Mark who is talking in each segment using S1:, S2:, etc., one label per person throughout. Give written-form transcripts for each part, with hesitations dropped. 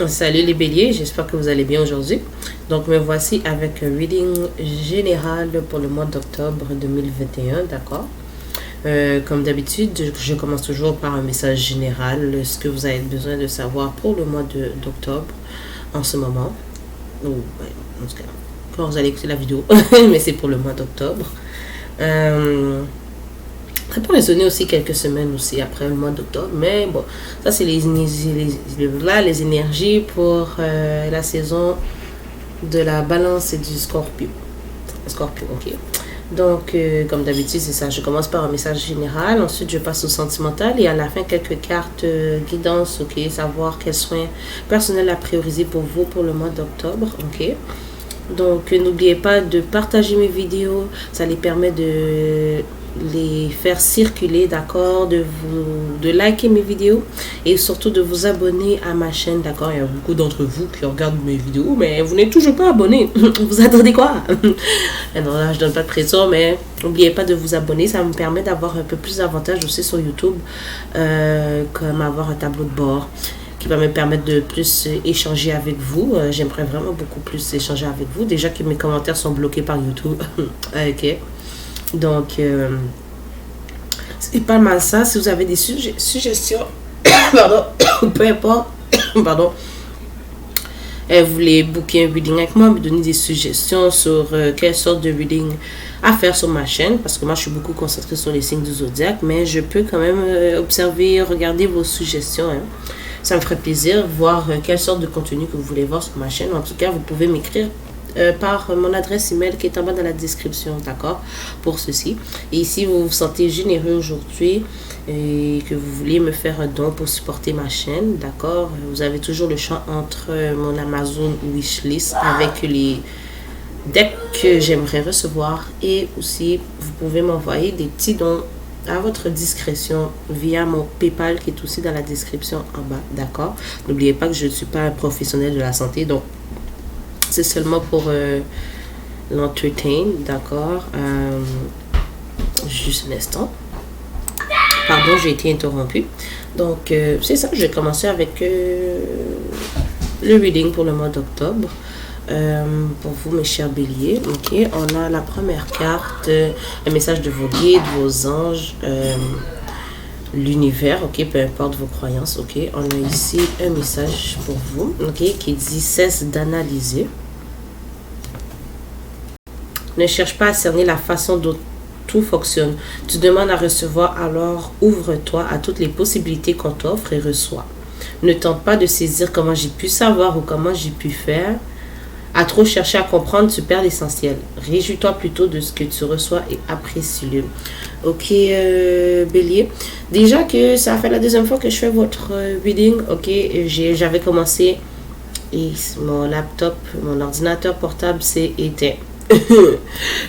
S1: Salut les béliers, j'espère que vous allez bien aujourd'hui. Donc me voici avec un reading général pour le mois d'octobre 2021, d'accord? Comme d'habitude, je commence toujours par un message général, ce que vous avez besoin de savoir pour le mois d'octobre en ce moment. Ou en tout cas, quand vous allez écouter la vidéo, mais c'est pour le mois d'octobre. Ça peut résonner aussi quelques semaines aussi après le mois d'octobre, mais bon, ça c'est les énergies pour la saison de la balance et du scorpio. Scorpio, ok. Donc, comme d'habitude, c'est ça. Je commence par un message général, ensuite je passe au sentimental et à la fin, quelques cartes guidance, ok. Savoir quels soins personnels à prioriser pour vous pour le mois d'octobre, ok. Donc, n'oubliez pas de partager mes vidéos, ça les permet de les faire circuler, d'accord, de liker mes vidéos et surtout de vous abonner à ma chaîne, d'accord. Il y a beaucoup d'entre vous qui regardent mes vidéos mais vous n'êtes toujours pas abonné. Vous attendez quoi? Non, là je donne pas de pression, mais n'oubliez pas de vous abonner, ça me permet d'avoir un peu plus d'avantages aussi sur YouTube, comme avoir un tableau de bord qui va me permettre de plus échanger avec vous. J'aimerais vraiment beaucoup plus échanger avec vous, déjà que mes commentaires sont bloqués par YouTube. Ok. Donc, c'est pas mal ça. Si vous avez des suggestions, pardon, peu importe, pardon, vous voulez booker un reading avec moi, me donner des suggestions sur quelle sorte de reading à faire sur ma chaîne, parce que moi je suis beaucoup concentrée sur les signes du zodiaque, mais je peux quand même observer, regarder vos suggestions, hein. Ça me ferait plaisir de voir quelle sorte de contenu que vous voulez voir sur ma chaîne. En tout cas, vous pouvez m'écrire par mon adresse email qui est en bas dans la description, d'accord, pour ceci. Et si vous vous sentez généreux aujourd'hui et que vous voulez me faire un don pour supporter ma chaîne, d'accord, vous avez toujours le choix entre mon Amazon Wishlist avec les decks que j'aimerais recevoir, et aussi vous pouvez m'envoyer des petits dons à votre discrétion via mon PayPal qui est aussi dans la description en bas, d'accord. N'oubliez pas que je ne suis pas un professionnel de la santé, donc c'est seulement pour l'entertain, d'accord. Juste un instant. Pardon, j'ai été interrompue. Donc, c'est ça, je vais commencer avec le reading pour le mois d'octobre. Pour vous, mes chers béliers. Ok, on a la première carte, un message de vos guides, vos anges, l'univers, ok, peu importe vos croyances, ok. On a ici un message pour vous, ok, qui dit: cesse d'analyser. Ne cherche pas à cerner la façon dont tout fonctionne. Tu demandes à recevoir, alors ouvre-toi à toutes les possibilités qu'on t'offre et reçois. Ne tente pas de saisir comment j'ai pu savoir ou comment j'ai pu faire. À trop chercher à comprendre, tu perds l'essentiel. Réjouis-toi plutôt de ce que tu reçois et apprécie-le. Ok, bélier. Déjà que ça fait la deuxième fois que je fais votre reading, ok, j'avais commencé et mon laptop, mon ordinateur portable s'est éteint.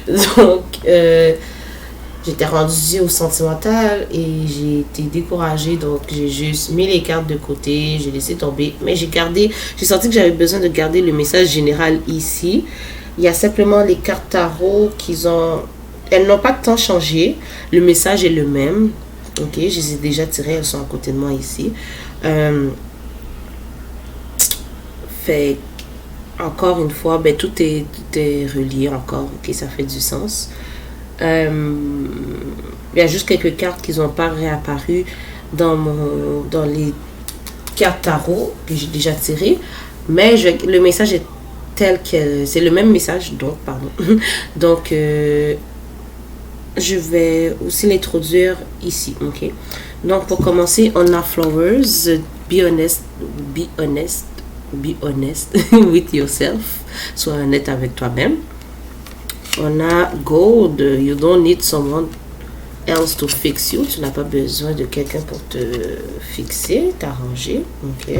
S1: Donc, j'étais rendue au sentimental et j'ai été découragée, donc j'ai juste mis les cartes de côté, j'ai laissé tomber, mais j'ai senti que j'avais besoin de garder le message général ici. Il y a simplement les cartes tarot elles n'ont pas tant changé, le message est le même, ok, je les ai déjà tirées, elles sont à côté de moi ici. Fait encore une fois, ben, tout est relié encore, ok, ça fait du sens. Il y a juste quelques cartes qui n'ont pas réapparu dans les cartes tarot que j'ai déjà tirées, mais le message est tel que c'est le même message, donc pardon. Donc je vais aussi l'introduire ici, ok. Donc pour commencer, on a Flowers, be honest with yourself, sois honnête avec toi-même. On a Gold, you don't need someone else to fix you. Tu n'as pas besoin de quelqu'un pour te fixer, t'arranger. Ok.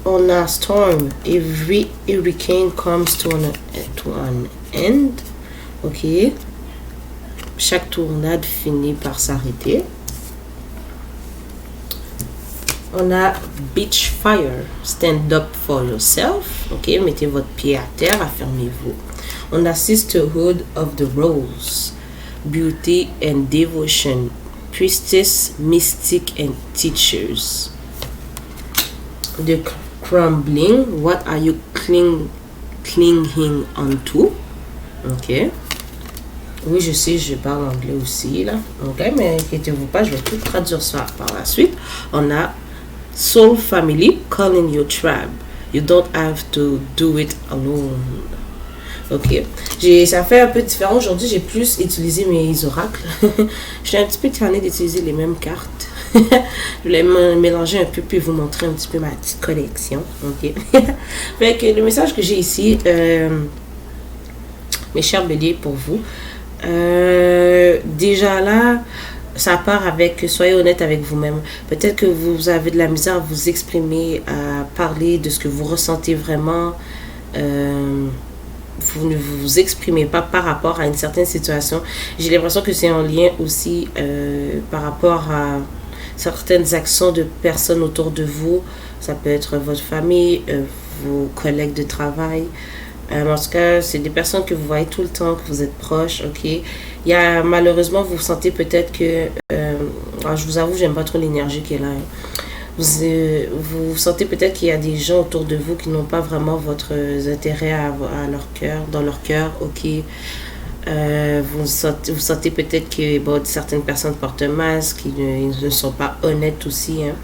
S1: On a Storm, every hurricane comes to an end. Ok. Chaque tornade finit par s'arrêter. On a Beach Fire, stand up for yourself. Ok, mettez votre pied à terre, affirmez-vous. On a Sisterhood of the Rose, beauty and devotion, priestess, mystic and teachers. The crumbling? What are you clinging onto? Ok. Oui, je sais, je parle anglais aussi, là. Ok, mais inquiétez-vous pas, je vais tout traduire ça par la suite. On a Soul Family, calling your tribe. You don't have to do it alone. Ok. Ça fait un peu différent. Aujourd'hui, j'ai plus utilisé mes oracles. Je suis un petit peu tannée d'utiliser les mêmes cartes. Je vais mélanger un peu puis vous montrer un petit peu ma petite collection. Ok. Fait que le message que j'ai ici, mes chers béliers, pour vous. Déjà là, ça part avec soyez honnête avec vous-même. Peut-être que vous avez de la misère à vous exprimer, à parler de ce que vous ressentez vraiment. Vous ne vous exprimez pas par rapport à une certaine situation. J'ai l'impression que c'est en lien aussi par rapport à certaines actions de personnes autour de vous. Ça peut être votre famille, vos collègues de travail. En tout cas, c'est des personnes que vous voyez tout le temps, que vous êtes proches, ok. Il y a, malheureusement, vous sentez peut-être que... je vous avoue, j'aime pas trop l'énergie qui est là. Vous sentez peut-être qu'il y a des gens autour de vous qui n'ont pas vraiment votre intérêt à leur cœur, dans leur cœur, ok. Vous sentez peut-être que bon, certaines personnes portent un masque, ils ne sont pas honnêtes aussi, hein.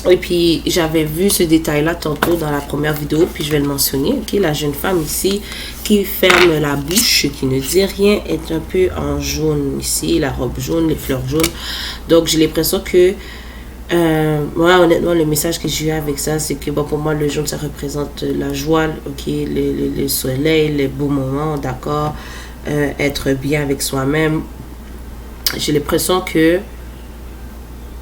S1: Et puis, j'avais vu ce détail-là tantôt dans la première vidéo, puis je vais le mentionner. Okay? La jeune femme ici qui ferme la bouche, qui ne dit rien, est un peu en jaune ici, la robe jaune, les fleurs jaunes. Donc, j'ai l'impression que, moi, honnêtement, le message que j'ai eu avec ça, c'est que bon, pour moi, le jaune, ça représente la joie, ok, le soleil, les beaux moments, d'accord, être bien avec soi-même. J'ai l'impression que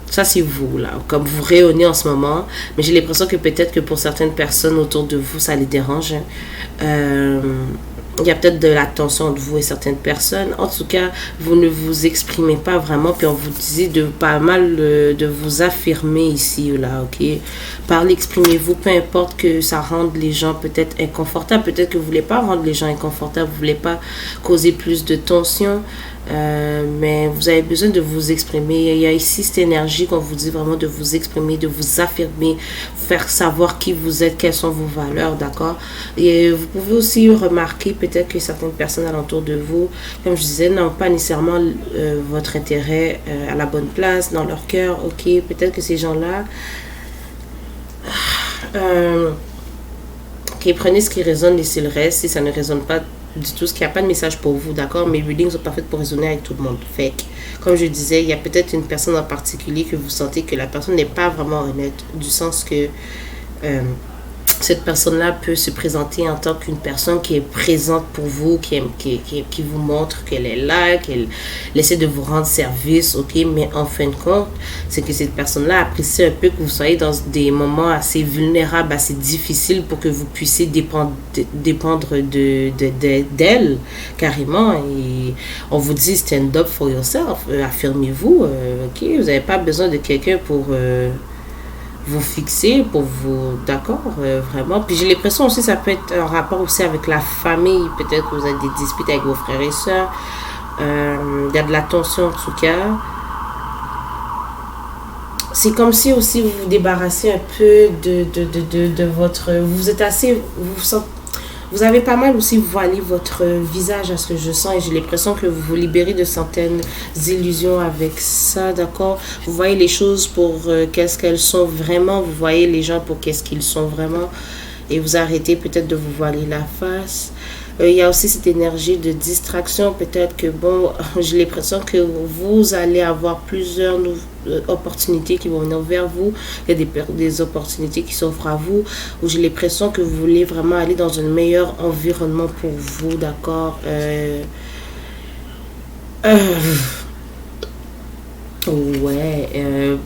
S1: ça, c'est vous, là, comme vous rayonnez en ce moment. Mais j'ai l'impression que peut-être que pour certaines personnes autour de vous, ça les dérange. Il y a peut-être de la tension entre vous et certaines personnes. En tout cas, vous ne vous exprimez pas vraiment. Puis on vous dit de pas mal de vous affirmer ici ou là, ok? Parlez, exprimez-vous, peu importe que ça rende les gens peut-être inconfortables. Peut-être que vous ne voulez pas rendre les gens inconfortables. Vous ne voulez pas causer plus de tension. Mais vous avez besoin de vous exprimer. Il y a ici cette énergie qu'on vous dit vraiment de vous exprimer, de vous affirmer, faire savoir qui vous êtes, quelles sont vos valeurs, d'accord? Et vous pouvez aussi remarquer peut-être que certaines personnes alentour de vous, comme je disais, n'ont pas nécessairement votre intérêt à la bonne place, dans leur cœur, ok? Peut-être que ces gens-là... ok, prenez ce qui résonne, laissez le reste. Si ça ne résonne pas du tout, ce qu'il n'y a pas de message pour vous, d'accord? Mes readings sont pas faits pour résonner avec tout le monde. Fait que, comme je disais, il y a peut-être une personne en particulier que vous sentez que la personne n'est pas vraiment honnête, du sens que cette personne-là peut se présenter en tant qu'une personne qui est présente pour vous, qui vous montre qu'elle est là, qu'elle essaie de vous rendre service, ok? Mais en fin de compte, c'est que cette personne-là apprécie un peu que vous soyez dans des moments assez vulnérables, assez difficiles pour que vous puissiez dépendre d'elle, carrément. Et on vous dit stand up for yourself, affirmez-vous, ok? Vous n'avez pas besoin de quelqu'un pour... vous fixer, pour vous, d'accord, vraiment. Puis j'ai l'impression aussi, ça peut être un rapport aussi avec la famille. Peut-être que vous avez des disputes avec vos frères et sœurs. Il y a de la tension en tout cas. C'est comme si aussi vous vous débarrassez un peu de votre... Vous êtes assez... Vous avez pas mal aussi voilé votre visage à ce que je sens et j'ai l'impression que vous vous libérez de certaines illusions avec ça, d'accord? Vous voyez les choses pour qu'est-ce qu'elles sont vraiment, vous voyez les gens pour qu'est-ce qu'ils sont vraiment et vous arrêtez peut-être de vous voiler la face. Il y a aussi cette énergie de distraction, peut-être que bon, j'ai l'impression que vous allez avoir plusieurs opportunités qui vont venir vers vous. Il y a des opportunités qui s'offrent à vous, où j'ai l'impression que vous voulez vraiment aller dans un meilleur environnement pour vous, d'accord? Ouais,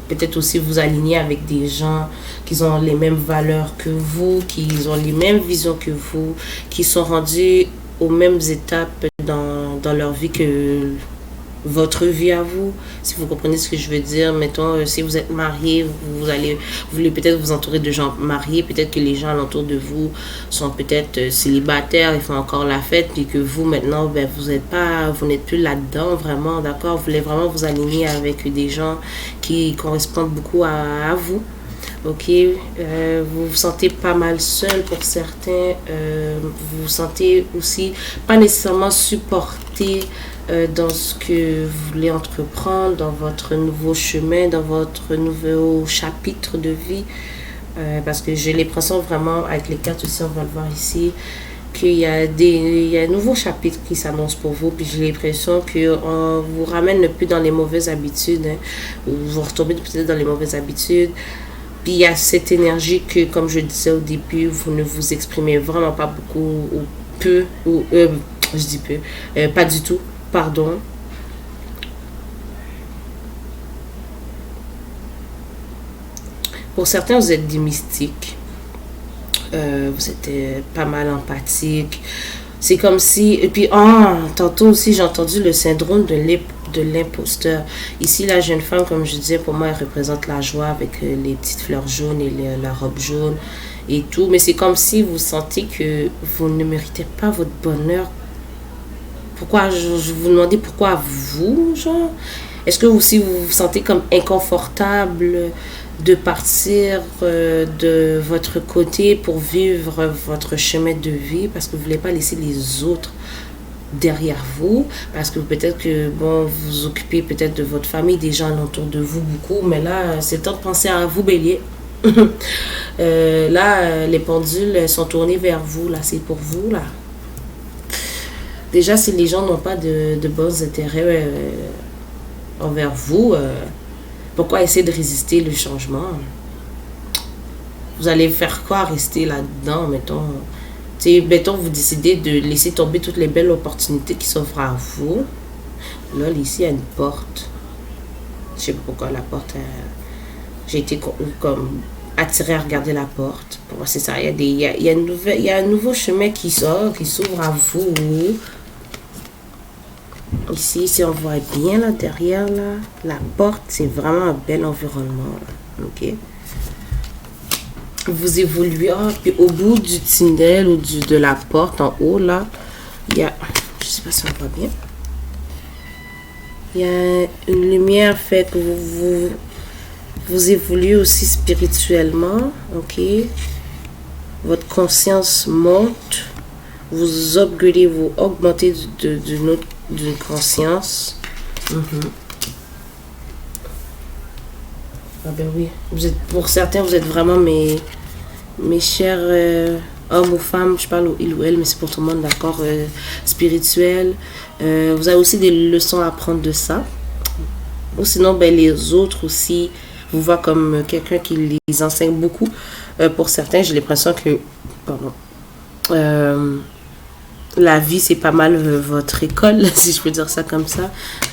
S1: peut-être aussi vous aligner avec des gens qui ont les mêmes valeurs que vous, qui ont les mêmes visions que vous, qui sont rendus aux mêmes étapes dans leur vie que votre vie à vous, si vous comprenez ce que je veux dire. Mettons, si vous êtes marié, vous voulez peut-être vous entourer de gens mariés, peut-être que les gens alentour de vous sont peut-être célibataires, ils font encore la fête, puis que vous maintenant, ben, vous n'êtes plus là-dedans vraiment, d'accord? Vous voulez vraiment vous aligner avec des gens qui correspondent beaucoup à vous. ok, vous vous sentez pas mal seul pour certains, vous vous sentez aussi pas nécessairement supporté dans ce que vous voulez entreprendre, dans votre nouveau chemin, dans votre nouveau chapitre de vie. Parce que j'ai l'impression vraiment, avec les cartes aussi, on va le voir ici, qu'il y a il y a un nouveau chapitre qui s'annonce pour vous, puis j'ai l'impression qu'on vous ramène plus dans les mauvaises habitudes, hein, ou vous retombez peut-être dans les mauvaises habitudes. Puis il y a cette énergie que, comme je disais au début, vous ne vous exprimez vraiment pas beaucoup, ou peu, ou je dis peu, pas du tout, pardon. Pour certains, vous êtes des mystiques. Vous êtes pas mal empathique. C'est comme si... Et puis, tantôt aussi, j'ai entendu le syndrome de l'imposteur. Ici, la jeune femme, comme je disais, pour moi, elle représente la joie avec les petites fleurs jaunes et la robe jaune et tout. Mais c'est comme si vous sentez que vous ne méritez pas votre bonheur. Pourquoi, je vous demandais pourquoi vous, genre? Est-ce que aussi vous vous sentez comme inconfortable de partir de votre côté pour vivre votre chemin de vie parce que vous ne voulez pas laisser les autres derrière vous, parce que peut-être que bon, vous vous occupez peut-être de votre famille, des gens autour de vous beaucoup, mais là c'est le temps de penser à vous, bélier. Là les pendules sont tournées vers vous, là c'est pour vous là. Déjà si les gens n'ont pas de bons intérêts envers vous, pourquoi essayer de résister le changement? Vous allez faire quoi rester là-dedans, mettons? Mettons, vous décidez de laisser tomber toutes les belles opportunités qui s'offrent à vous. Là, ici, il y a une porte. Je sais pas pourquoi la porte... j'ai été comme attirée à regarder la porte. Pour moi, c'est ça. Il y a un nouveau chemin qui sort, qui s'ouvre à vous. Ici, si on voit bien là derrière, là, la porte, c'est vraiment un bel environnement. Là. Ok. Vous évoluez. Puis au bout du tunnel ou de la porte en haut, là, il y a. Je sais pas si on voit bien. Il y a une lumière fait que vous évoluez aussi spirituellement. Ok. Votre conscience monte. Vous upgradez, vous augmentez d'une conscience. Ah ben oui, pour certains, vous êtes vraiment mes chers hommes ou femmes, je parle au il ou elle, mais c'est pour tout le monde, d'accord, spirituel. Vous avez aussi des leçons à apprendre de ça. Ou sinon, ben, les autres aussi vous voient comme quelqu'un qui les enseigne beaucoup. Pour certains, j'ai l'impression que... Pardon. La vie, c'est pas mal votre école, si je peux dire ça comme ça.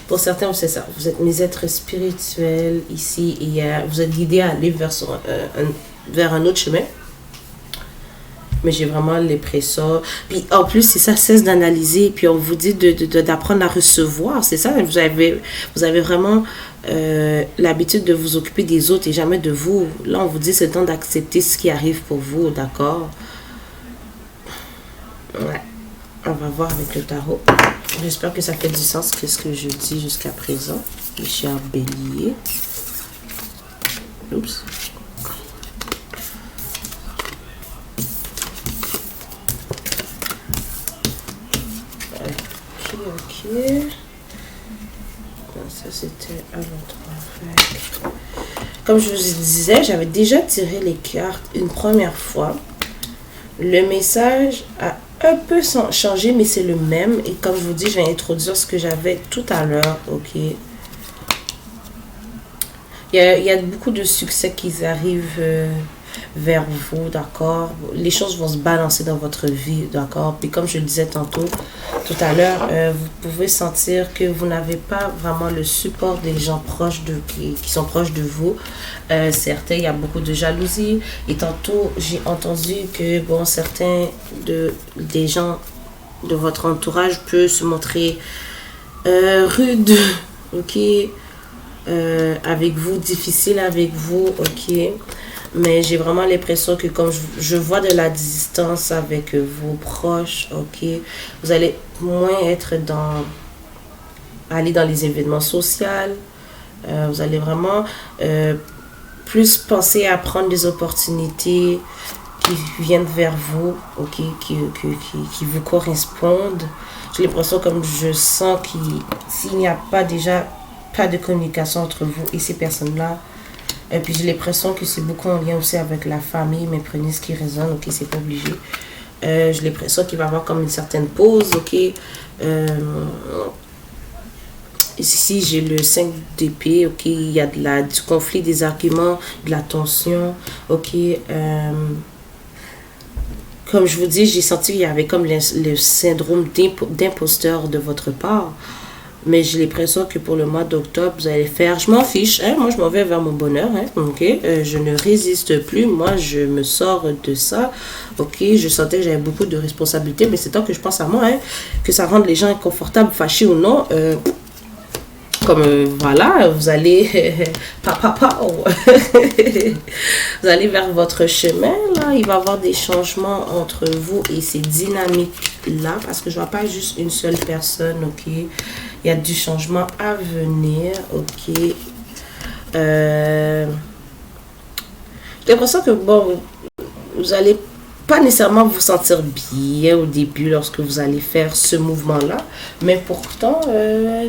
S1: Pour certains, c'est ça. Vous êtes mes êtres spirituels ici. Et vous êtes guidés à aller vers un autre chemin. Mais j'ai vraiment l'impression. Puis en plus, c'est ça, cesse d'analyser. Puis on vous dit d'apprendre à recevoir. C'est ça, vous avez vraiment l'habitude de vous occuper des autres et jamais de vous. Là, on vous dit c'est le temps d'accepter ce qui arrive pour vous, d'accord? Ouais. On va voir avec le tarot. J'espère que ça fait du sens que ce que je dis jusqu'à présent. Les chers béliers. Oups. Ok. Ça, c'était un autre. Comme je vous disais, j'avais déjà tiré les cartes une première fois. Le message a un peu changé, mais c'est le même. Et comme je vous dis, je vais introduire ce que j'avais tout à l'heure. Ok. Il y a beaucoup de succès qui arrivent vers vous, d'accord? Les choses vont se balancer dans votre vie, d'accord? Puis comme je le disais tantôt, tout à l'heure, vous pouvez sentir que vous n'avez pas vraiment le support des gens proches qui sont proches de vous. Certains, il y a beaucoup de jalousie. Et tantôt, j'ai entendu que, bon, certains des gens de votre entourage peuvent se montrer rudes, ok? Avec vous, difficile avec vous, ok? Mais j'ai vraiment l'impression que comme je vois de la distance avec vos proches, ok? Vous allez moins être aller dans les événements sociaux. Vous allez vraiment plus penser à prendre des opportunités qui viennent vers vous, ok, qui vous correspondent. J'ai l'impression comme je sens qu'il s'il n'y a pas déjà pas de communication entre vous et ces personnes-là, et puis j'ai l'impression que c'est beaucoup en lien aussi avec la famille, mais prenez ce qui résonne, ok, c'est pas obligé. J'ai l'impression qu'il va y avoir comme une certaine pause, ok. Ici, j'ai le 5 d'épée, ok, il y a du conflit, des arguments, de la tension, ok. Comme je vous dis, j'ai senti qu'il y avait comme le syndrome d'imposteur de votre part. Mais j'ai l'impression que pour le mois d'octobre, vous allez faire, je m'en fiche, hein, moi je m'en vais vers mon bonheur, hein, ok, je ne résiste plus, moi je me sors de ça, ok, je sentais que j'avais beaucoup de responsabilités, mais c'est tant que je pense à moi, hein, que ça rende les gens inconfortables, fâchés ou non, comme voilà, vous allez vous allez vers votre chemin là, il va y avoir des changements entre vous et ces dynamiques là, parce que je vois pas juste une seule personne, ok, il y a du changement à venir, ok. J'ai l'impression que bon, vous allez pas nécessairement vous sentir bien au début lorsque vous allez faire ce mouvement-là, mais pourtant,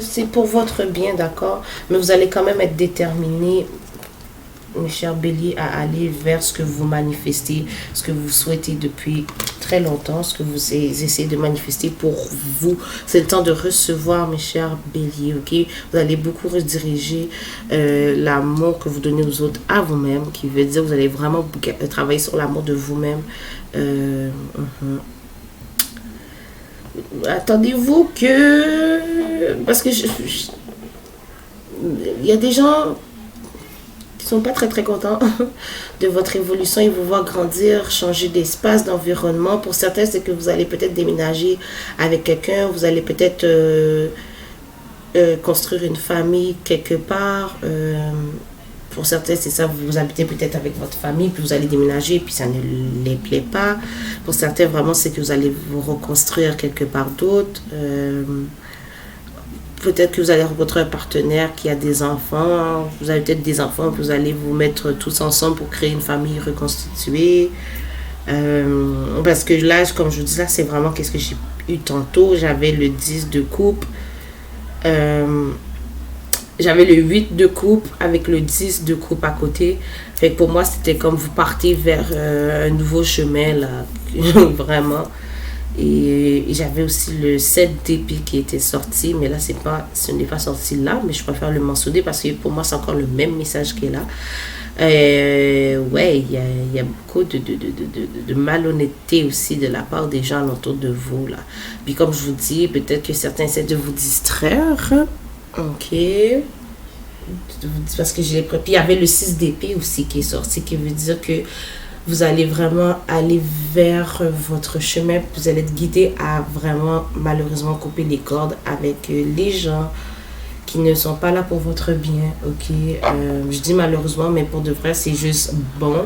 S1: c'est pour votre bien, d'accord? Mais vous allez quand même être déterminé, mes chers béliers, à aller vers ce que vous manifestez, ce que vous souhaitez depuis très longtemps, ce que vous essayez de manifester pour vous. C'est le temps de recevoir, mes chers béliers, ok? Vous allez beaucoup rediriger l'amour que vous donnez aux autres à vous-même, qui veut dire que vous allez vraiment travailler sur l'amour de vous-même. Attendez-vous que... Parce que il y a des gens qui sont pas très contents de votre évolution. Ils vous voient grandir, changer d'espace, d'environnement. Pour certains, c'est que vous allez peut-être déménager avec quelqu'un. Vous allez peut-être construire une famille quelque part. Pour certains, c'est ça, vous habitez peut-être avec votre famille, puis vous allez déménager, puis ça ne les plaît pas. Pour certains, vraiment, c'est que vous allez vous reconstruire quelque part d'autre. Peut-être que vous allez rencontrer un partenaire qui a des enfants. Vous avez peut-être des enfants, puis vous allez vous mettre tous ensemble pour créer une famille reconstituée. Parce que là, comme je vous dis, là, c'est vraiment qu'est-ce que j'ai eu tantôt. J'avais le 10 de coupe. J'avais le 8 de coupe avec le 10 de coupe à côté. Fait que pour moi, c'était comme vous partez vers un nouveau chemin, là. Vraiment. Et j'avais aussi le 7 d'épée qui était sorti. Mais là, ce n'est pas sorti là. Mais je préfère le mentionner parce que pour moi, c'est encore le même message qui est là. Ouais, il y a beaucoup de malhonnêteté aussi de la part des gens autour de vous, là. Puis comme je vous dis, peut-être que certains essaient de vous distraire. Ok. Parce que j'ai puis il y avait le 6 d'épée aussi qui est sorti, qui veut dire que vous allez vraiment aller vers votre chemin. Vous allez être guidé à vraiment, malheureusement, couper les cordes avec les gens qui ne sont pas là pour votre bien. Ok. Je dis malheureusement, mais pour de vrai, c'est juste bon.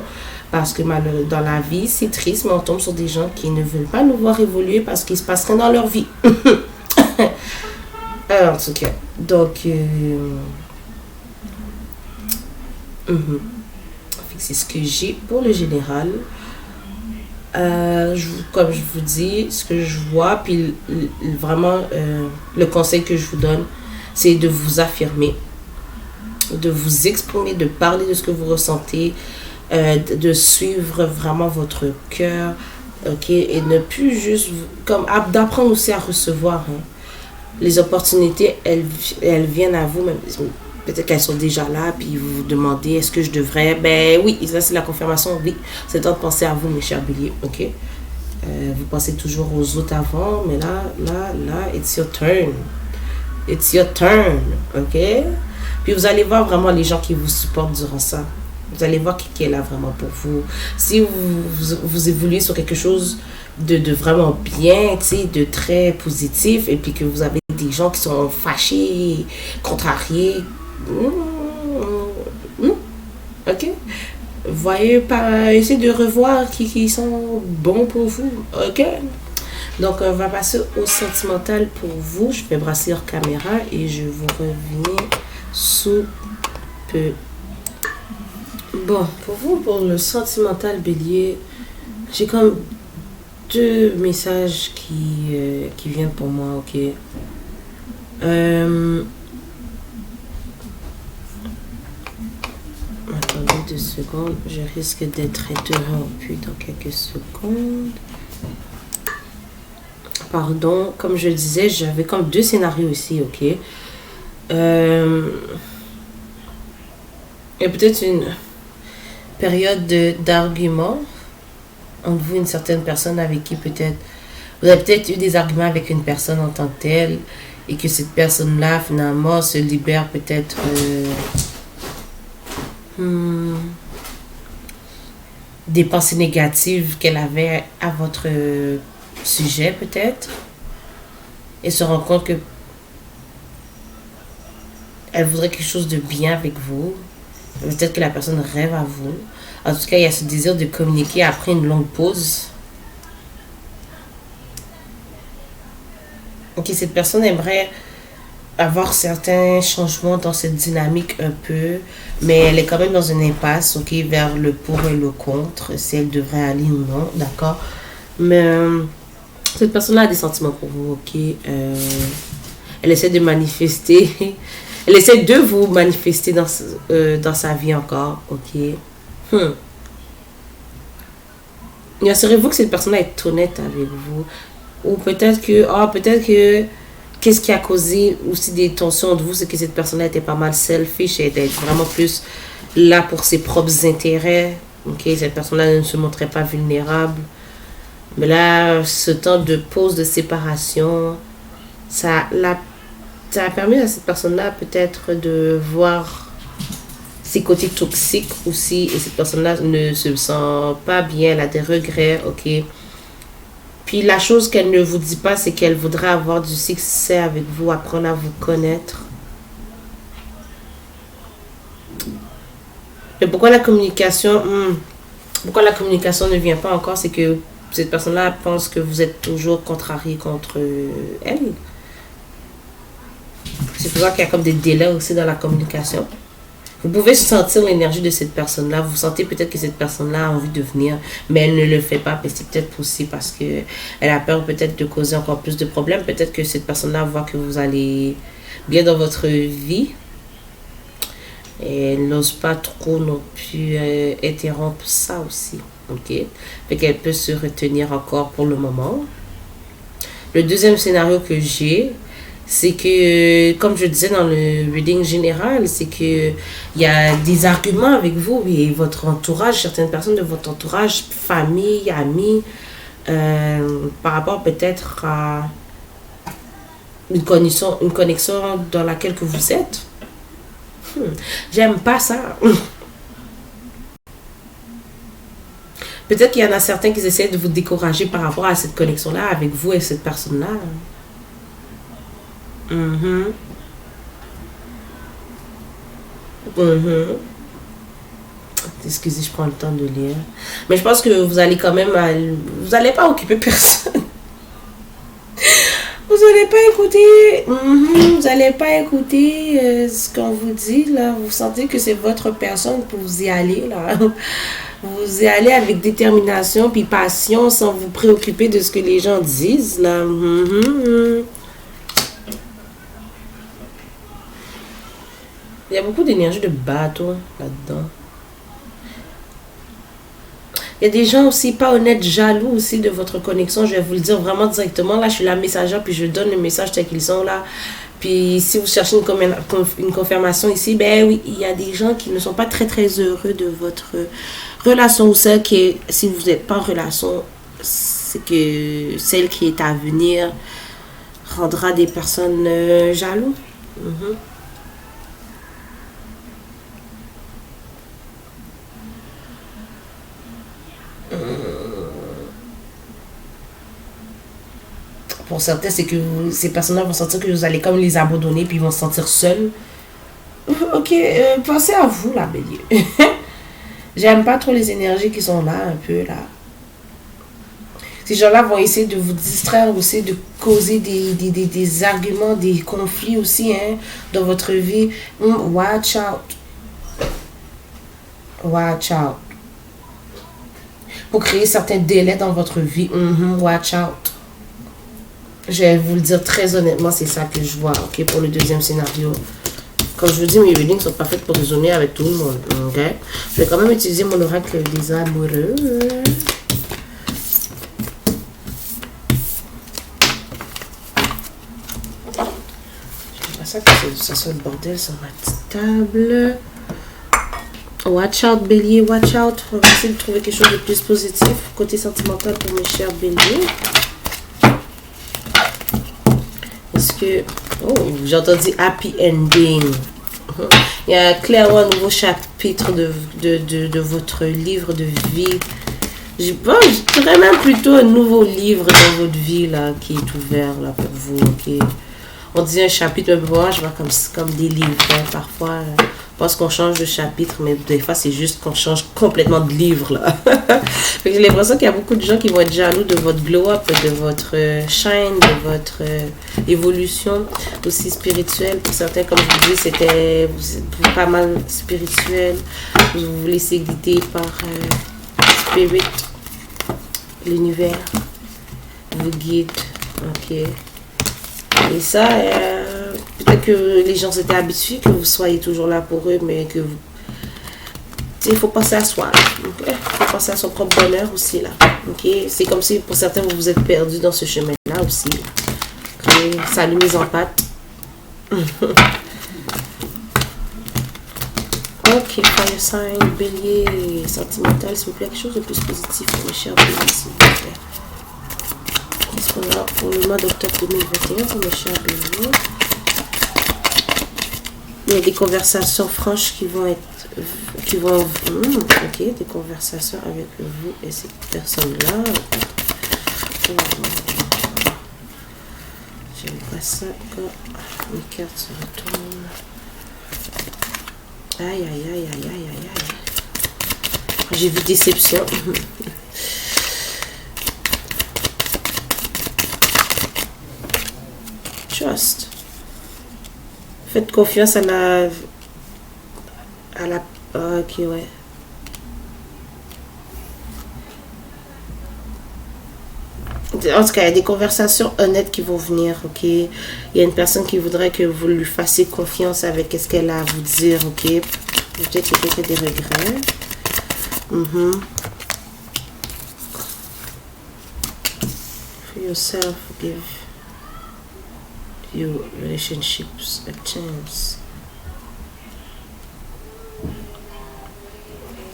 S1: Parce que dans la vie, c'est triste, mais on tombe sur des gens qui ne veulent pas nous voir évoluer parce qu'il se passe rien dans leur vie. En tout cas, donc, c'est ce que j'ai pour le général. Comme je vous dis, ce que je vois, puis vraiment, le conseil que je vous donne, c'est de vous affirmer, de vous exprimer, de parler de ce que vous ressentez, de suivre vraiment votre cœur, ok, et ne plus juste, comme d'apprendre aussi à recevoir, hein. Les opportunités, elles viennent à vous, même peut-être qu'elles sont déjà là, puis vous vous demandez, est-ce que je devrais? Ben oui, ça c'est la confirmation, oui. C'est le temps de penser à vous, mes chers béliers, ok? Vous pensez toujours aux autres avant, mais là, it's your turn. It's your turn, ok? Puis vous allez voir vraiment les gens qui vous supportent durant ça. Vous allez voir qui est là vraiment pour vous. Si vous évoluez sur quelque chose de vraiment bien, tu sais, de très positif, et puis que vous avez des gens qui sont fâchés, contrariés, ok? Voyez, essayez de revoir qui sont bons pour vous, ok? Donc, on va passer au sentimental pour vous. Je vais brasser hors caméra et je vous reviens sous peu. Bon, pour vous, pour le sentimental bélier, j'ai comme deux messages qui viennent pour moi, ok. Euh, Attendez 2 secondes, je risque d'être interrompu dans quelques secondes. Pardon, comme je disais, j'avais comme deux scénarios ici, ok. Euh, Il y a peut-être une période d'argument entre vous et une certaine personne avec qui peut-être vous avez peut-être eu des arguments avec une personne en tant que telle et que cette personne-là finalement se libère peut-être hmm, des pensées négatives qu'elle avait à votre sujet peut-être et se rend compte que elle voudrait quelque chose de bien avec vous. Peut-être que la personne rêve à vous. En tout cas, il y a ce désir de communiquer après une longue pause. Ok, cette personne aimerait avoir certains changements dans cette dynamique un peu, mais elle est quand même dans une impasse, ok, vers le pour et le contre, si elle devrait aller ou non, d'accord. Mais cette personne-là a des sentiments pour vous, ok. Elle essaie de manifester, elle essaie de vous manifester dans sa vie encore, ok. Hmm. Et assurez-vous que cette personne-là est honnête avec vous. Ou peut-être que qu'est-ce qui a causé aussi des tensions entre vous, c'est que cette personne-là était pas mal selfish et était vraiment plus là pour ses propres intérêts. Ok, cette personne-là ne se montrait pas vulnérable. Mais là, ce temps de pause, de séparation, ça, la, ça a permis à cette personne-là peut-être de voir ses côtés toxiques aussi. Et cette personne-là ne se sent pas bien, elle a des regrets, ok. Puis la chose qu'elle ne vous dit pas, c'est qu'elle voudrait avoir du succès avec vous, apprendre à vous connaître. Et pourquoi la communication ne vient pas encore, c'est que cette personne-là pense que vous êtes toujours contrarié contre elle. C'est pour ça qu'il y a comme des délais aussi dans la communication. Vous pouvez sentir l'énergie de cette personne-là. Vous sentez peut-être que cette personne-là a envie de venir, mais elle ne le fait pas. Mais c'est peut-être aussi parce que elle a peur peut-être de causer encore plus de problèmes. Peut-être que cette personne-là voit que vous allez bien dans votre vie. Et elle n'ose pas trop non plus interrompre ça aussi. Ok? Fait qu'elle peut se retenir encore pour le moment. Le deuxième scénario que j'ai, c'est que, comme je disais dans le reading général, c'est que il y a des arguments avec vous et votre entourage, certaines personnes de votre entourage, famille, amis, par rapport peut-être à une connexion dans laquelle que vous êtes. J'aime pas ça. Peut-être qu'il y en a certains qui essaient de vous décourager par rapport à cette connexion-là avec vous et cette personne-là. Mhm. Mhm. Excusez, je prends le temps de lire. Mais je pense que vous allez quand même... Vous n'allez pas occuper personne. Vous n'allez pas écouter... Vous n'allez pas écouter ce qu'on vous dit, là. Vous sentez que c'est votre personne pour vous y aller, là. Vous y allez avec détermination puis passion sans vous préoccuper de ce que les gens disent, là. Il y a beaucoup d'énergie de bateau là-dedans. Il y a des gens aussi pas honnêtes, jaloux aussi de votre connexion. Je vais vous le dire vraiment directement. Là, je suis la messagère, puis je donne le message tel qu'ils sont là. Puis si vous cherchez une confirmation ici, ben oui, il y a des gens qui ne sont pas très très heureux de votre relation ou celle qui est, si vous n'êtes pas en relation, c'est que celle qui est à venir rendra des personnes jaloux. Mhm. Pour certains, c'est que ces personnes-là vont sentir que vous allez comme les abandonner puis ils vont se sentir seuls. Ok, pensez à vous là, bélier. J'aime pas trop les énergies qui sont là, un peu là. Ces gens-là vont essayer de vous distraire aussi, de causer des arguments, des conflits aussi hein, dans votre vie. Watch out. Watch out. Pour créer certains délais dans votre vie. Watch out. Je vais vous le dire très honnêtement, c'est ça que je vois, ok, pour le deuxième scénario. Comme je vous dis, mes readings ne sont pas faites pour raisonner avec tout le monde, ok. Je vais quand même utiliser mon oracle des amoureux. J'aime pas ça que ça soit le bordel sur ma petite table. Watch out, bélier, watch out. On va essayer de trouver quelque chose de plus positif côté sentimental pour mes chers béliers. Est-ce que... Oh, j'ai entendu happy ending. Il y a clairement un nouveau chapitre de votre livre de vie. Je dirais même plutôt un nouveau livre dans votre vie là, qui est ouvert là, pour vous. Okay? On dit un chapitre, mais pour moi, je vois comme des livres. Hein. Parfois, parce qu'on change de chapitre, mais des fois, c'est juste qu'on change complètement de livre. Là. J'ai l'impression qu'il y a beaucoup de gens qui vont être jaloux de votre glow-up, de votre shine, de votre évolution aussi spirituelle. Pour certains, comme je vous dis, vous êtes pas mal spirituel. Vous vous laissez guider par spirit, l'univers, vous guide. Ok. Et ça, peut-être que les gens étaient habitués que vous soyez toujours là pour eux, mais que vous... Il faut penser à soi. Il faut penser à son propre bonheur aussi, là. Okay? C'est comme si, pour certains, vous vous êtes perdus dans ce chemin-là aussi. Okay? Salut, mise en pâte. Ok, fire sign, bélier, sentimental, s'il vous plaît, quelque chose de plus positif pour mes chers béliers, s'il vous plaît. Qu'est-ce qu'on a pour le mois d'octobre 2021 pour mes chers béliers? Il y a des conversations franches qui vont ok, des conversations avec vous et cette personne-là. J'aime pas ça quand mes cartes se retournent. Aïe, aïe, aïe, aïe, aïe, aïe, aïe. J'ai vu déception. Trust. Faites confiance à la... ok, ouais. En tout cas, il y a des conversations honnêtes qui vont venir, ok? Il y a une personne qui voudrait que vous lui fassiez confiance avec ce qu'elle a à vous dire, ok? Peut-être que quelqu'un a des regrets. For yourself, give your relationships a chance.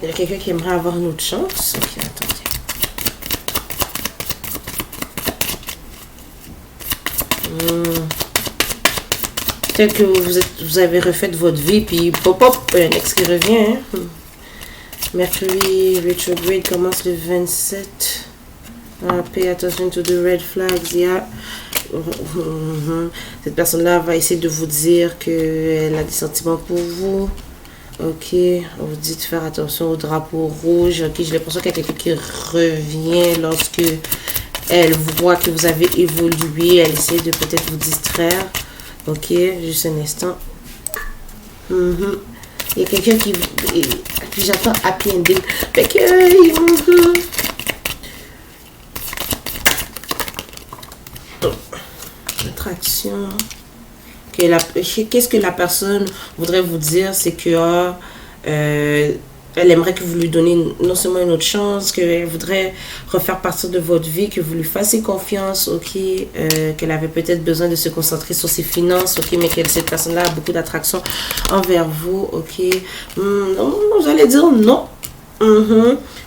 S1: Il y a quelqu'un qui aimerait avoir une autre chance. Ok, attendez. Peut-être que vous avez refait votre vie, puis pop, un ex qui revient. Hein? Mercury retrograde commence le 27. Pay attention to the red flags. Yeah. Cette personne-là va essayer de vous dire qu'elle a des sentiments pour vous. Ok, on vous dit de faire attention au drapeau rouge. Ok, j'ai l'impression qu'il y a quelqu'un qui revient lorsque elle voit que vous avez évolué. Elle essaie de peut-être vous distraire. Ok, juste un instant. Il y a quelqu'un qui... Puis j'entends happy ending. Fait que... Attraction. Qu'est-ce que la personne voudrait vous dire, c'est que elle aimerait que vous lui donniez non seulement une autre chance, qu'elle voudrait refaire partie de votre vie, que vous lui fassiez confiance, ok, qu'elle avait peut-être besoin de se concentrer sur ses finances, ok, mais que cette personne-là a beaucoup d'attraction envers vous, ok. Vous allez dire non.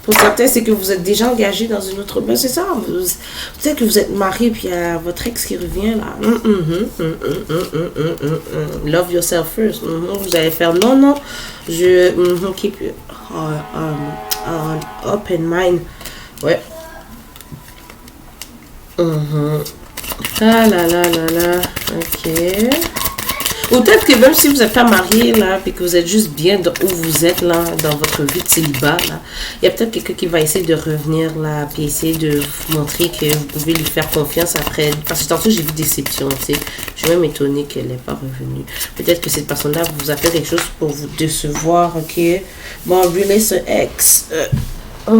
S1: Pour certains, c'est que vous êtes déjà engagé dans une autre... Ben, c'est ça. Peut-être que vous êtes marié, puis il y a votre ex qui revient, là. Love yourself first. Vous allez faire non. Keep open mind. Ouais. Ah là là là là. Ok. Ou peut-être que même si vous n'êtes pas marié, là, puis que vous êtes juste bien où vous êtes, là, dans votre vie de célibat, là, il y a peut-être quelqu'un qui va essayer de revenir, là, puis essayer de vous montrer que vous pouvez lui faire confiance après. Parce que tantôt, j'ai vu déception, tu sais. Je suis même étonnée qu'elle n'est pas revenue. Peut-être que cette personne-là vous a fait quelque chose pour vous décevoir, ok? Bon, release ce ex.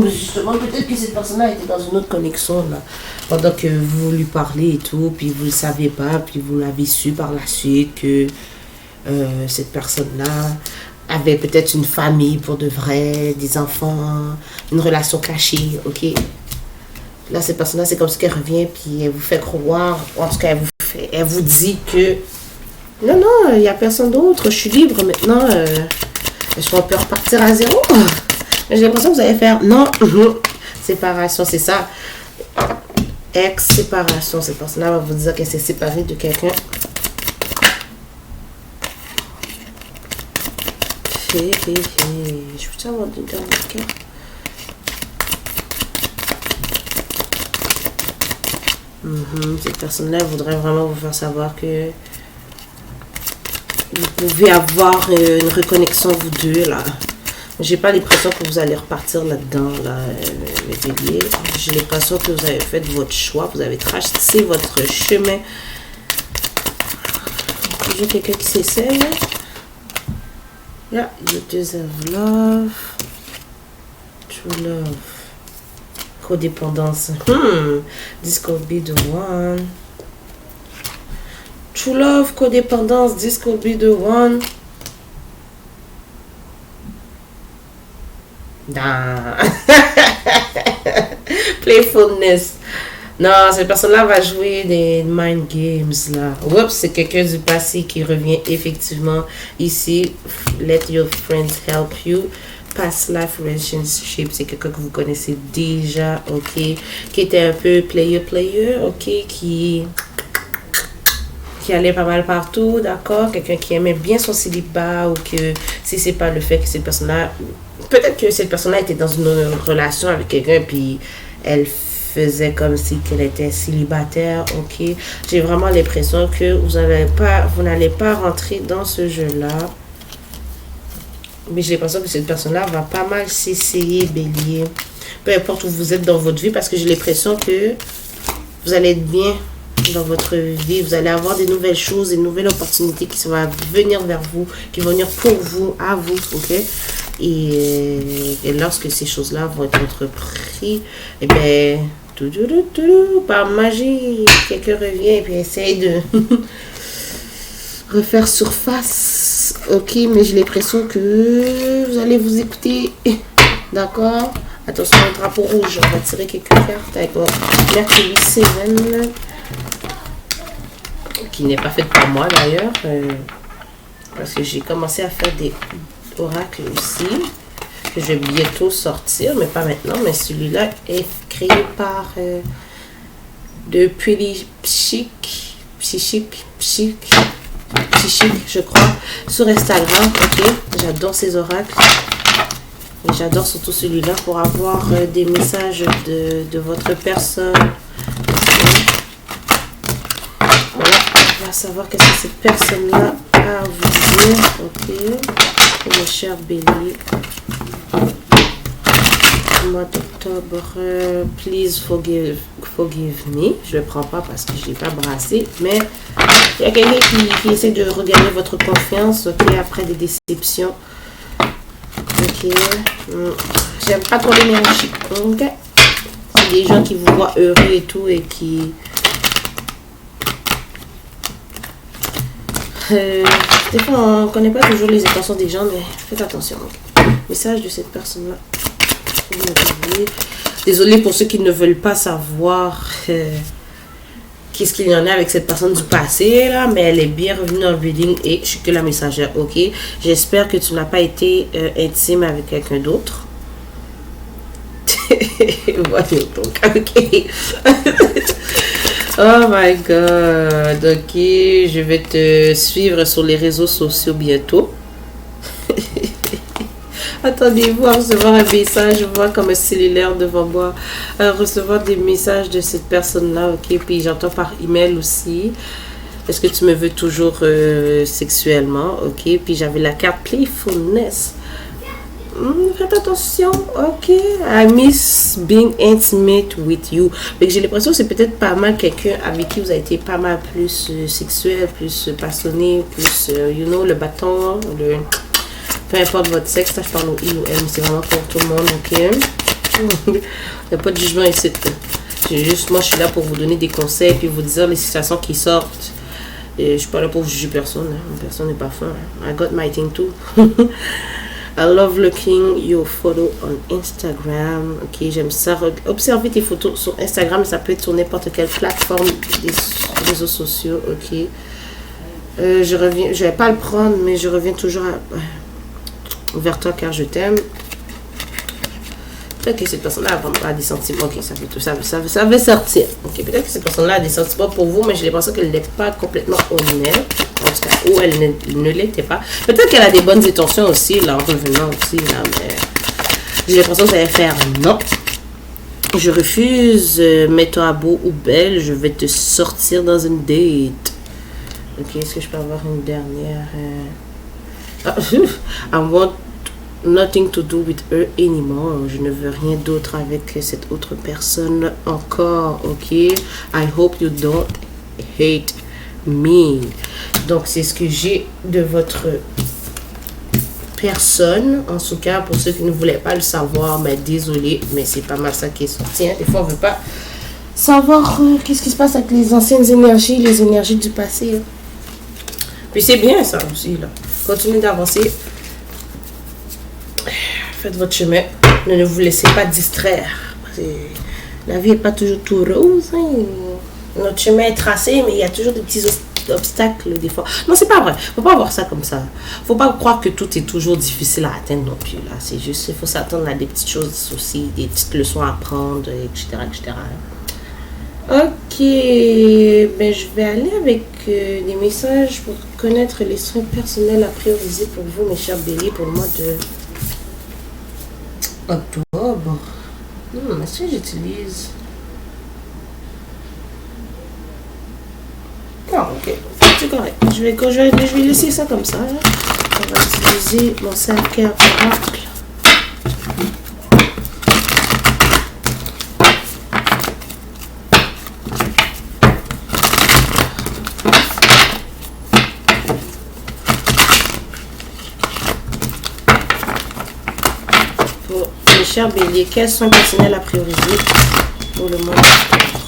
S1: Justement, peut-être que cette personne-là était dans une autre connexion, là, pendant que vous lui parlez et tout, puis vous ne le saviez pas, puis vous l'avez su par la suite que cette personne-là avait peut-être une famille pour de vrai, des enfants, une relation cachée, ok? Là, cette personne-là, c'est comme si elle revient, puis elle vous fait croire, en tout cas, elle vous dit que non, non, il n'y a personne d'autre, je suis libre maintenant, est-ce qu'on peut repartir à zéro? J'ai l'impression que vous allez faire non, séparation, c'est ça. Ex-séparation. Cette personne-là va vous dire qu'elle s'est séparée de quelqu'un. Je peux avoir une dernière carte. Cette personne-là voudrait vraiment vous faire savoir que vous pouvez avoir une reconnexion, vous deux, là. J'ai pas l'impression que vous allez repartir là-dedans, là, les béliers. J'ai l'impression que vous avez fait votre choix, vous avez tracé votre chemin. Toujours quelqu'un qui s'essaye. Yeah, you deserve love. True love. Codépendance. This could be the one. True love, codépendance, this could be the one. Playfulness. Non, cette personne-là va jouer des mind games, là. Oups, c'est quelqu'un du passé qui revient effectivement ici. Let your friends help you. Past life relationship, c'est quelqu'un que vous connaissez déjà, ok. Qui était un peu player, ok. Qui allait pas mal partout, d'accord. Quelqu'un qui aimait bien son célibat, ou que si c'est pas le fait que cette personne-là... Peut-être que cette personne-là était dans une relation avec quelqu'un, puis elle faisait comme si qu'elle était célibataire, ok. J'ai vraiment l'impression que vous n'allez pas rentrer dans ce jeu-là. Mais j'ai l'impression que cette personne-là va pas mal s'essayer, bélier. Peu importe où vous êtes dans votre vie, parce que j'ai l'impression que vous allez être bien dans votre vie. Vous allez avoir des nouvelles choses, des nouvelles opportunités qui vont venir vers vous, qui vont venir pour vous, à vous, ok. Et lorsque ces choses-là vont être entreprises, et bien, par magie, quelqu'un revient et puis essaye de refaire surface. Ok, mais j'ai l'impression que vous allez vous écouter. D'accord? Attention, le drapeau rouge. On va tirer quelques cartes avec mon Mercury Seven, qui n'est pas faite par moi d'ailleurs. Parce que j'ai commencé à faire des oracles aussi, que je vais bientôt sortir, mais pas maintenant. Mais celui-là est créé par de Pretty Psychic, je crois, sur Instagram. Ok, j'adore ces oracles. Et j'adore surtout celui-là pour avoir des messages de votre personne. Voilà, on va savoir qu'est-ce que cette personne-là a à vous dire. Ok, mes chers béliers. Mois d'octobre, please forgive me. Je le prends pas parce que je l'ai pas brassé, mais il y a quelqu'un qui essaie de regagner votre confiance, ok, après des déceptions. Ok, j'aime pas trop l'énergie, ok. Des gens qui vous voient heureux et tout et qui des fois on connaît pas toujours les intentions des gens, mais faites attention. Okay. Message de cette personne là. Désolée pour ceux qui ne veulent pas savoir qu'est-ce qu'il y en a avec cette personne du passé là, mais elle est bien revenue dans le reading et je suis que la messagère, ok. J'espère que tu n'as pas été intime avec quelqu'un d'autre. Voyons donc, ok. Oh my god, ok. Je vais te suivre sur les réseaux sociaux bientôt. Attendez-vous à recevoir un message, moi comme un cellulaire devant moi, recevoir des messages de cette personne-là, ok, puis j'entends par email aussi. Est-ce que tu me veux toujours sexuellement? Ok. Puis j'avais la carte playfulness. Faites attention, ok. I miss being intimate with you. Mais j'ai l'impression que c'est peut-être pas mal quelqu'un avec qui vous avez été pas mal plus sexuel, plus passionné, plus, le bâton, peu importe votre sexe. Là, je parle au I ou M, c'est vraiment pour tout le monde, ok. Il n'y a pas de jugement ici. Moi, je suis là pour vous donner des conseils puis vous dire les situations qui sortent. Et je suis pas là pour juger personne. Hein. Personne n'est pas fin. Hein. I got my thing too. I love looking your photo on Instagram. Ok, j'aime ça. Observer tes photos sur Instagram, ça peut être sur n'importe quelle plateforme des réseaux sociaux. Ok. Je reviens, je vais pas le prendre, mais je reviens toujours vers toi car je t'aime. Peut-être que cette personne-là a des sentiments. Ok, ça fait tout ça va sortir. Ok, peut-être que cette personne-là a des sentiments pour vous, mais j'ai l'impression qu'elle n'est pas complètement honnête. En tout cas, ou elle ne l'était pas. Peut-être qu'elle a des bonnes intentions aussi, là, en revenant aussi, là, mais j'ai l'impression que ça va faire non. Je refuse, mets-toi beau ou belle, je vais te sortir dans une date. Ok, est-ce que je peux avoir une dernière? I want nothing to do with her anymore. Je ne veux rien d'autre avec cette autre personne encore. Ok. I hope you don't hate me. Donc c'est ce que j'ai de votre personne. En tout cas, pour ceux qui ne voulaient pas le savoir, mais désolé, mais c'est pas mal ça qui est sorti. Hein. Des fois, on veut pas savoir qu'est-ce qui se passe avec les anciennes énergies, les énergies du passé. Hein. Puis c'est bien ça aussi là. Continuez d'avancer. Faites votre chemin. Ne vous laissez pas distraire. La vie n'est pas toujours tout rose. Hein. Notre chemin est tracé, mais il y a toujours des petits obstacles des fois. Non, c'est pas vrai. Faut pas voir ça comme ça. Faut pas croire que tout est toujours difficile à atteindre non plus. Là. C'est juste, il faut s'attendre à des petites choses aussi, des petites leçons à apprendre, etc. etc. Ok. Ben, je vais aller avec des messages pour connaître les soins personnels à prioriser pour vous, mes chers béliers, pour le mois de octobre. Est-ce que j'utilise... Non, ok. C'est correct. Je vais laisser ça comme ça. Là. On va utiliser mon 5 oracle. Pour mes chers béliers, quels soins personnels à prioriser pour le mois d'octobre?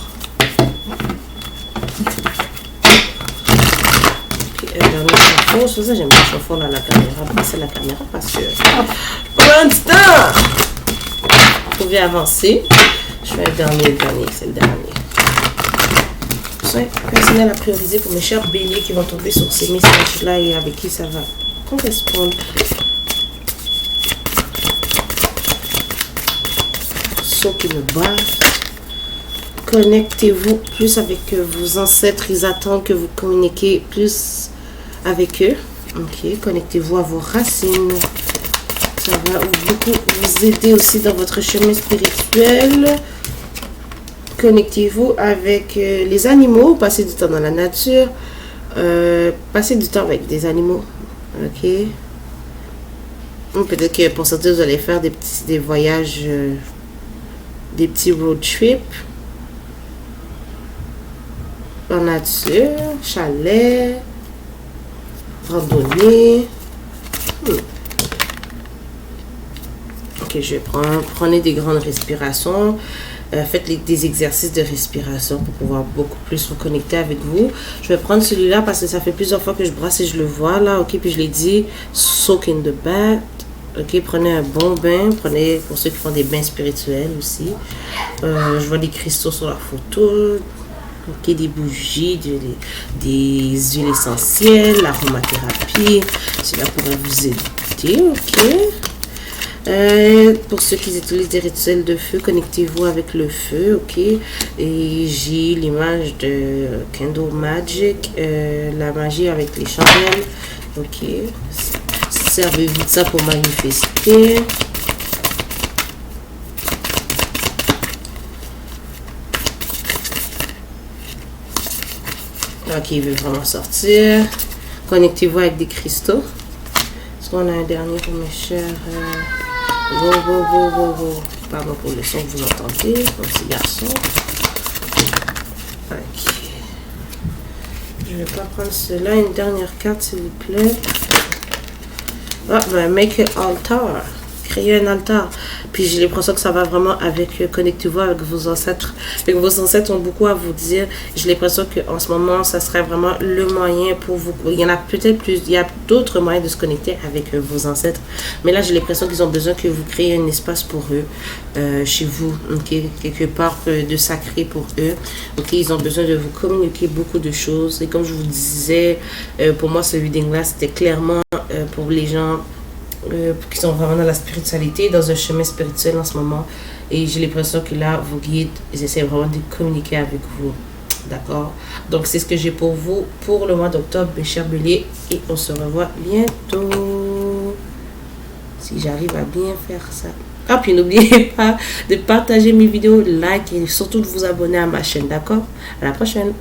S1: C'est pour ça que j'aime pas chauffer dans la caméra, passer la caméra parce que pour l'instant, vous pouvez avancer. Je vais le dernier, c'est le dernier. Soins personnels à prioriser pour mes chers béliers qui vont tomber sur ces messages-là et avec qui ça va correspondre. Saut qui me bat. Connectez-vous plus avec vos ancêtres. Ils attendent que vous communiquiez plus avec eux. Ok, connectez-vous à vos racines. Ça va beaucoup vous aider aussi dans votre chemin spirituel. Connectez-vous avec les animaux. Passez du temps dans la nature. Passez du temps avec des animaux. Ok. Peut-être que pour certains, vous allez faire des voyages, des petits road trips. En nature, chalet. Randonnée. Ok, je vais prenez des grandes respirations. Faites des exercices de respiration pour pouvoir beaucoup plus vous connecter avec vous. Je vais prendre celui-là parce que ça fait plusieurs fois que je brasse et je le vois là. Ok, puis je l'ai dit, soak in the bath. Ok, prenez un bon bain. Prenez pour ceux qui font des bains spirituels aussi. Je vois des cristaux sur la photo. Ok, des bougies, des huiles essentielles, l'aromathérapie, cela pourrait vous aider, ok. Pour ceux qui utilisent des rituels de feu, connectez-vous avec le feu, ok. Et j'ai l'image de Candle Magic, la magie avec les chandelles, ok. Servez-vous de ça pour manifester. Ok, il veut vraiment sortir. Connectez-vous avec des cristaux. Est-ce qu'on a un dernier pour mes chers... Pardon pour le son que vous entendez, mon petit garçon. Ok. Je vais pas prendre cela. Une dernière carte, s'il vous plaît. Ah, ben, make an altar. Créer un altar. Puis j'ai l'impression que ça va vraiment avec connectez-vous avec vos ancêtres. Et que vos ancêtres ont beaucoup à vous dire. J'ai l'impression qu'en ce moment, ça serait vraiment le moyen pour vous. Il y en a peut-être plus. Il y a d'autres moyens de se connecter avec vos ancêtres. Mais là, j'ai l'impression qu'ils ont besoin que vous créez un espace pour eux. Chez vous. Ok, quelque part de sacré pour eux. Ok, ils ont besoin de vous communiquer beaucoup de choses. Et comme je vous disais, pour moi, ce reading-là, c'était clairement pour les gens qui sont vraiment dans la spiritualité, dans un chemin spirituel en ce moment. Et j'ai l'impression que là, vos guides, ils essaient vraiment de communiquer avec vous. D'accord? Donc, c'est ce que j'ai pour vous pour le mois d'octobre, mes chers béliers. Et on se revoit bientôt. Si j'arrive à bien faire ça. Ah, puis n'oubliez pas de partager mes vidéos, like et surtout de vous abonner à ma chaîne. D'accord? À la prochaine.